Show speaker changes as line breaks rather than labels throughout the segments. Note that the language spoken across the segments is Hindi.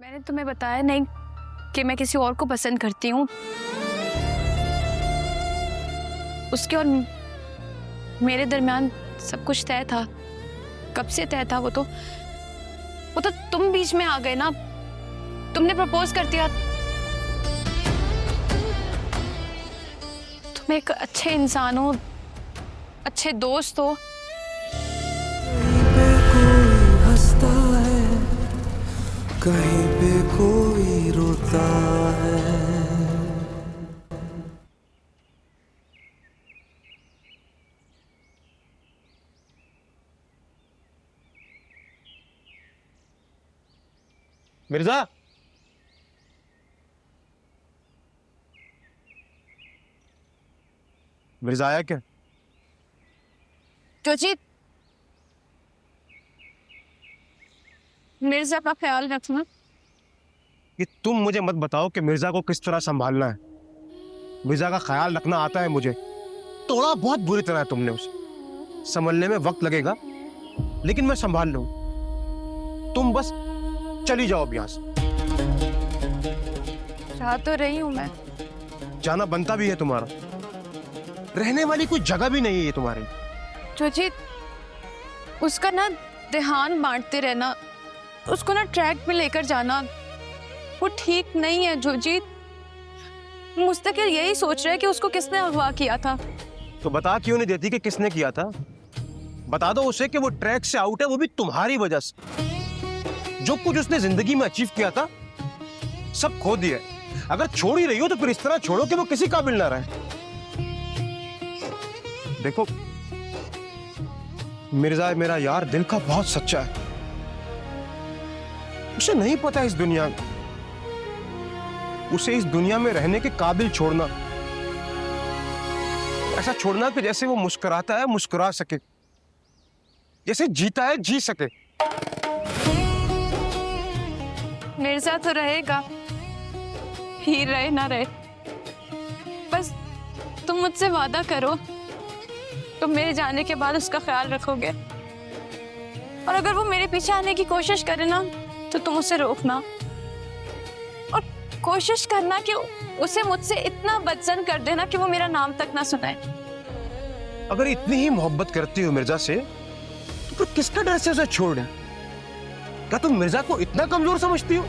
मैंने तुम्हें बताया नहीं कि मैं किसी और को पसंद करती हूँ। उसके और मेरे दरमियान सब कुछ तय था। कब से तय था? वो तो तुम बीच में आ गए ना। तुमने प्रपोज कर दिया। तुम एक अच्छे इंसान हो, अच्छे दोस्त हो।
कहीं पे कोई रोता है।
मिर्जा, मिर्जा आया क्या?
जोजीत, मिर्जा का ख्याल रखना।
कि तुम मुझे मत बताओ कि मिर्जा को किस तरह संभालना है। मिर्जा का ख्याल रखना आता है मुझे। तोड़ा बहुत बुरी तरह है तुमने उसे। संभलने में वक्त लगेगा, लेकिन मैं संभाल लूं। तुम बस चली जाओ अब यहां से।
चाह तो रही हूं मैं।
जाना बनता भी है तुम्हारा। रहने वाली कोई जगह भी नहीं है ये तुम्हारी।
जोजीत, उसका ना ध्यान बांटते रहना, उसको ना ट्रैक पे लेकर जाना, वो ठीक नहीं है। जोजीत मुस्तकिल यही सोच रहा है कि उसको किसने अगवा किया था।
तो बता क्यों नहीं देती कि किसने किया था? बता दो उसे कि वो ट्रैक से आउट है, वो भी तुम्हारी वजह से। जो कुछ उसने जिंदगी में अचीव किया था सब खो दिया। अगर छोड़ ही रही हो तो फिर इस तरह छोड़ो कि वो किसी काबिल ना रहे। देखो, मिर्जा मेरा यार दिल का बहुत सच्चा है। उसे नहीं पता इस दुनिया, उसे इस दुनिया में रहने के काबिल छोड़ना, ऐसा छोड़ना कि जैसे वो मुस्कुराता है मुस्कुरा सके, जैसे जीता है जी सके।
मिर्जा तो रहेगा, ही रहे ना रहे, बस तुम मुझसे वादा करो तुम मेरे जाने के बाद उसका ख्याल रखोगे। और अगर वो मेरे पीछे आने की कोशिश करे ना तो तुम उसे रोकना और कोशिश करना कि उसे मुझसे इतना बदजन कर देना कि वो मेरा नाम तक ना सुनाए।
अगर इतनी ही मोहब्बत करती हो मिर्जा से तो फिर किसका डर से उसे छोड़ दें? क्या तुम मिर्जा को इतना कमजोर समझती हो?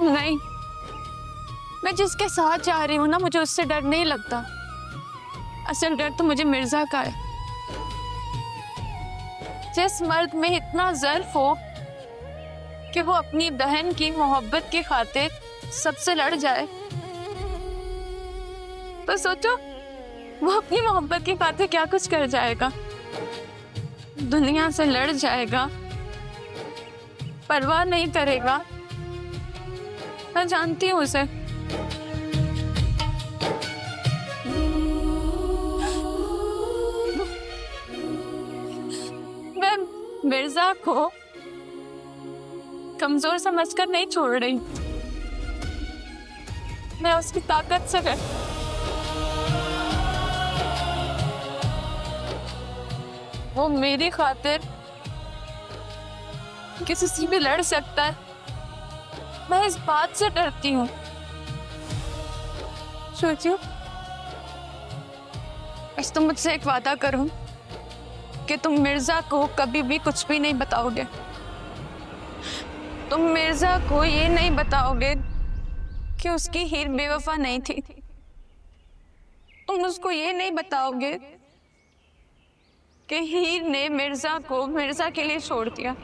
नहीं, मैं जिसके साथ जा रही हूँ ना, मुझे उससे डर नहीं लगता। असल डर तो मुझे मिर्जा का है। जिस मर्द में इतना ज़र्फ हो कि वो अपनी बहन की मोहब्बत की खातिर सबसे लड़ जाए, तो सोचो वो अपनी मोहब्बत की खातिर क्या कुछ कर जाएगा। दुनिया से लड़ जाएगा, परवाह नहीं करेगा। मैं जानती हूँ उसे। मैं मिर्जा को कमजोर समझकर नहीं छोड़ रही, मैं उसकी ताकत से है। वो मेरी खातिर किसी से भी लड़ सकता है, मैं इस बात से डरती हूँ। सोचियो, बस तुम मुझसे एक वादा करो कि तुम मिर्जा को कभी भी कुछ भी नहीं बताओगे। तुम मिर्जा को ये नहीं बताओगे कि उसकी हीर बेवफा नहीं थी। तुम उसको ये नहीं बताओगे कि हीर ने मिर्जा को मिर्जा के लिए छोड़ दिया।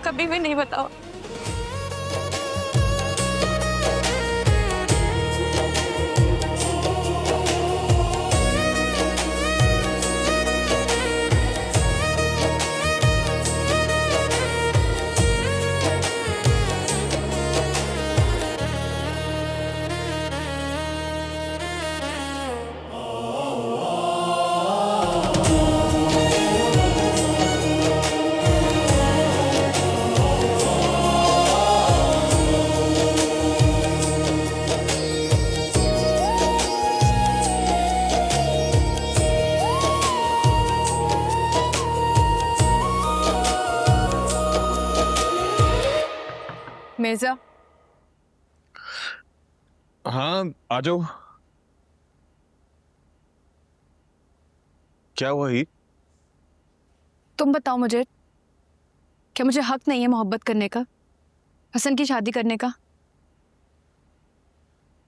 कभी भी नहीं बताओ। मिर्जा,
हाँ आ जाओ। क्या हुआ हीर?
तुम बताओ मुझे, क्या मुझे हक नहीं है मोहब्बत करने का, हसन की शादी करने का?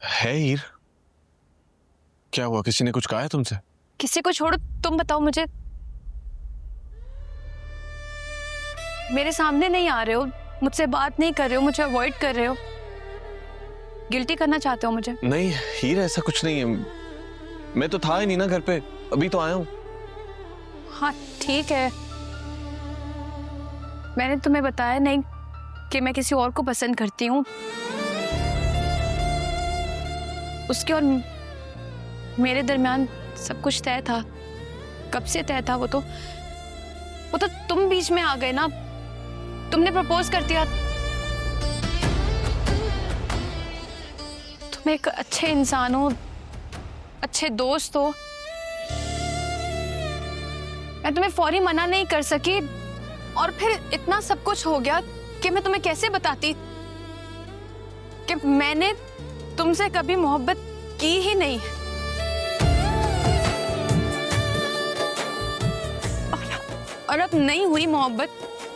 है हीर, क्या हुआ? किसी ने कुछ कहा है तुमसे?
किसी को छोड़ो, तुम बताओ मुझे। मेरे सामने नहीं आ रहे हो, मुझसे बात नहीं कर रहे हो, मुझे अवॉइड कर रहे हो, गिल्टी करना चाहते हो मुझे?
नहीं हीर, ऐसा कुछ नहीं है। मैं तो था ही नहीं ना घर पे, अभी तो आया हूँ।
हाँ ठीक है, मैंने तुम्हें बताया नहीं कि मैं किसी और को पसंद करती हूँ। उसके और मेरे दरमियान सब कुछ तय था, कब से तय था। वो तो तुम बीच में आ गए ना, तुमने प्रपोज कर दिया। तुम एक अच्छे इंसान हो, अच्छे दोस्त हो, मैं तुम्हें फौरी मना नहीं कर सकी, और फिर इतना सब कुछ हो गया कि मैं तुम्हें कैसे बताती कि मैंने तुमसे कभी मोहब्बत की ही नहीं। और अब नहीं हुई मोहब्बत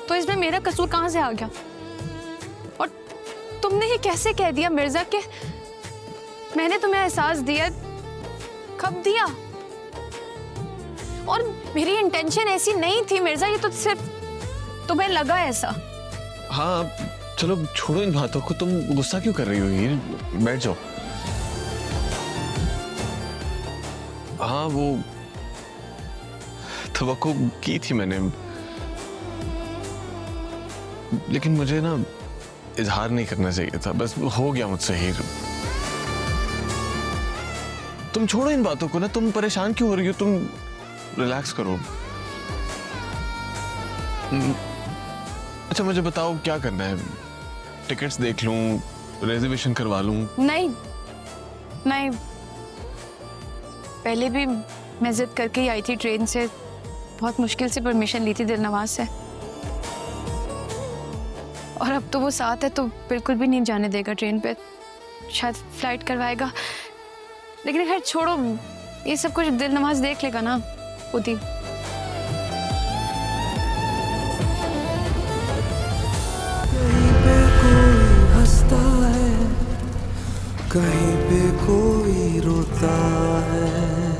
तो इसमें मेरा कसूर कहां से आ गया? और तुमने ही कैसे कह दिया मिर्जा कि मैंने तुम्हें एहसास दिया? कब दिया? और मेरी इंटेंशन ऐसी नहीं थी मिर्जा, ये तो सिर्फ तुम्हें लगा ऐसा।
हाँ चलो छोड़ो इन बातों को, तुम गुस्सा क्यों कर रही हो हीर? बैठ जाओ। हाँ वो तवक्को की थी मैंने, लेकिन मुझे ना इजहार नहीं करना चाहिए था, बस हो गया मुझसे हीर। तुम छोड़ो इन बातों को ना, तुम परेशान क्यों हो रही हो? तुम रिलैक्स करो। अच्छा मुझे बताओ क्या करना है? टिकट्स देख लूं, रिजर्वेशन करवा लूं?
नहीं नहीं, पहले भी मैं जिद करके ही आई थी ट्रेन से, बहुत मुश्किल से परमिशन ली थी दिलनवाज से, और अब तो वो साथ है तो बिल्कुल भी नहीं जाने देगा ट्रेन पे, शायद फ्लाइट करवाएगा। लेकिन खैर छोड़ो, ये सब कुछ दिलनवाज देख लेगा ना खुद ही।
कहीं पे कोई हंसता है, कहीं पे कोई रोता है।